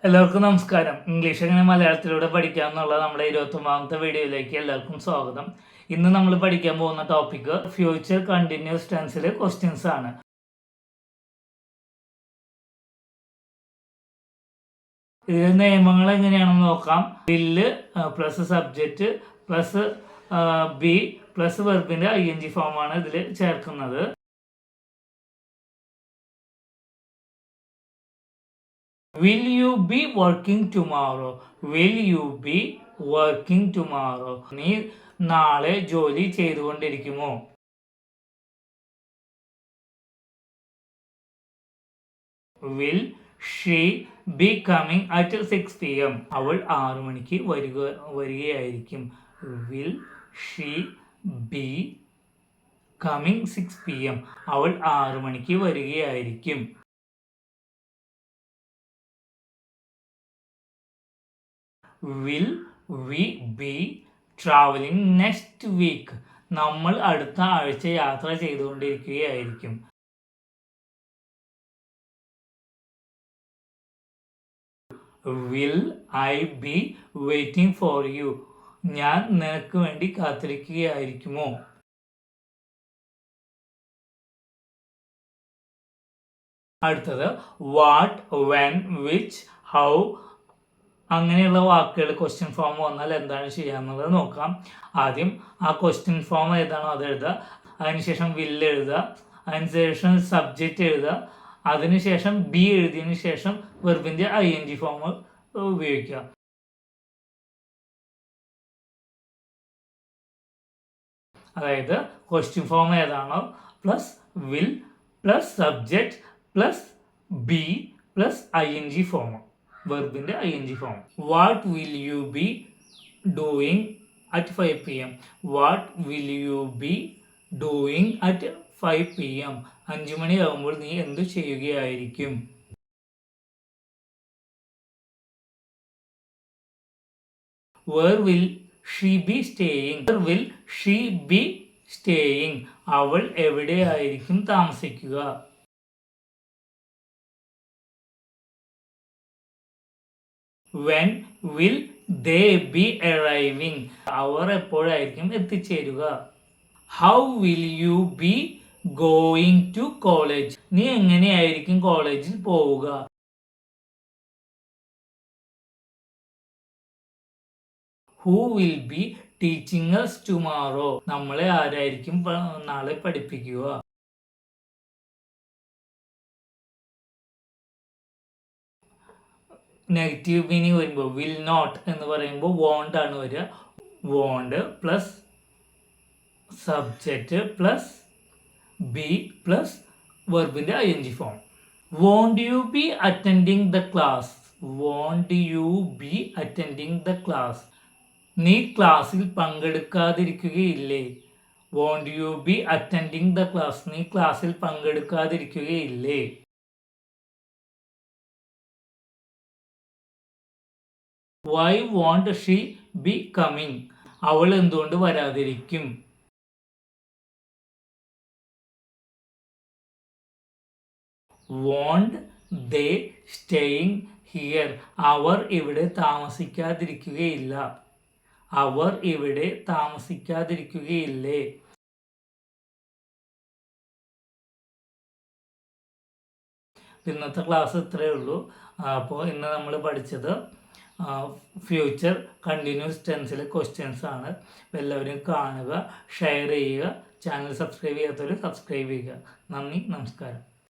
എല്ലാവർക്കും നമസ്കാരം. ഇംഗ്ലീഷ് എങ്ങനെ മലയാളത്തിലൂടെ പഠിക്കാം എന്നുള്ള നമ്മുടെ 29ാമത്തെ വീഡിയോയിലേക്ക് എല്ലാവർക്കും സ്വാഗതം. ഇന്ന് നമ്മൾ പഠിക്കാൻ പോകുന്ന ടോപ്പിക് ഫ്യൂച്ചർ കണ്ടിന്യൂസ് ടെൻസിലെ ക്വസ്റ്റ്യൻസ് ആണ്. ഇതിലെ നിയമങ്ങൾ എങ്ങനെയാണെന്ന് നോക്കാം. Will plus subject plus be plus വെർബിന്റെ ING ഫോമാണ് ഇതിൽ ചേർക്കുന്നത്. Will you be working tomorrow? Will you be working tomorrow? നീ നാളെ ജോലി ചെയ്തുകൊണ്ടിരിക്കുമോ? Will she be coming at 6 p.m? അവൾ 6 മണിക്ക് വരികയായിരിക്കും. Will she be coming 6 p.m? അവൾ 6 മണിക്ക് വരികയായിരിക്കും. Will we be traveling next week? നമ്മൾ അടുത്ത ആഴ്ച യാത്ര ചെയ്തുകൊണ്ടിരിക്കുകയായിരിക്കും. Will I be waiting for you? ഞാൻ നിനക്ക് വേണ്ടി കാത്തിരിക്കുകയായിരിക്കുമോ? അടുത്തത് വാട്ട്, വെൻ, വിച്ച്, ഹൗ അങ്ങനെയുള്ള വാക്കുകൾ ക്വസ്റ്റ്യൻ ഫോം വന്നാൽ എന്താണ് ചെയ്യാന്നുള്ളത് നോക്കാം. ആദ്യം ആ ക്വസ്റ്റ്യൻ ഫോം ഏതാണോ അത് എഴുതുക, അതിനുശേഷം വില്ല് എഴുതുക, അതിനുശേഷം സബ്ജക്റ്റ് എഴുതുക, അതിനുശേഷം ബി എഴുതിയതിനു ശേഷം വെർബിന്റെ ING ഫോം ഉപയോഗിക്കുക. അതായത് ക്വസ്റ്റ്യൻ ഫോം ഏതാണോ plus will plus subject plus be plus ING form, വെർബിന്റെ ING form. What will you be doing at 5 p.m? What will you be doing at 5 p.m? 5 മണിയാകുമ്പോൾ നീ എന്തു ചെയ്യുകയായിരിക്കും? Where will she be staying? Where will she be staying? അവൾ എവിടെയായിരിക്കും താമസിക്കുക? When will they be arriving? അവർ എപ്പോഴായിരിക്കും എത്തിച്ചേരുക? How will you be going to college? നീ എങ്ങനെയായിരിക്കും കോളേജിൽ പോവുക? Who will be teaching us tomorrow? നമ്മളെ ആരായിരിക്കും നാളെ പഠിപ്പിക്കുക? നെഗറ്റീവ് മീനിങ് വരുമ്പോൾ വിൽ നോട്ട് എന്ന് പറയുമ്പോൾ വോണ്ട് ആണ് വരിക. Won't plus subject plus be plus വെർബിന്റെ ING form. Won't you be attending the class? Won't you be attending the class? നീ ക്ലാസ്സിൽ പങ്കെടുക്കാതിരിക്കുകയില്ലേ? Won't you be attending the class? നീ ക്ലാസ്സിൽ പങ്കെടുക്കാതിരിക്കുകയില്ലേ? Why won't she be coming? അവൾ എന്തുകൊണ്ട് വരാതിരിക്കും? Won't they staying here? അവർ ഇവിടെ താമസിക്കാതിരിക്കുകയില്ല. അവർ ഇവിടെ താമസിക്കാതിരിക്കുകയില്ലേ? ഇന്നത്തെ ക്ലാസ് ഇത്രയേ ഉള്ളൂ. അപ്പോൾ ഇന്ന് നമ്മൾ പഠിച്ചത് ഫ്യൂച്ചർ കണ്ടിന്യൂസ് ടെൻസിലെ ക്വസ്റ്റ്യൻസ് ആണ്. എല്ലാവരും കാണുക, ഷെയർ ചെയ്യുക, ചാനൽ സബ്സ്ക്രൈബ് ചെയ്യാത്തവർ സബ്സ്ക്രൈബ് ചെയ്യുക. നന്ദി, നമസ്കാരം.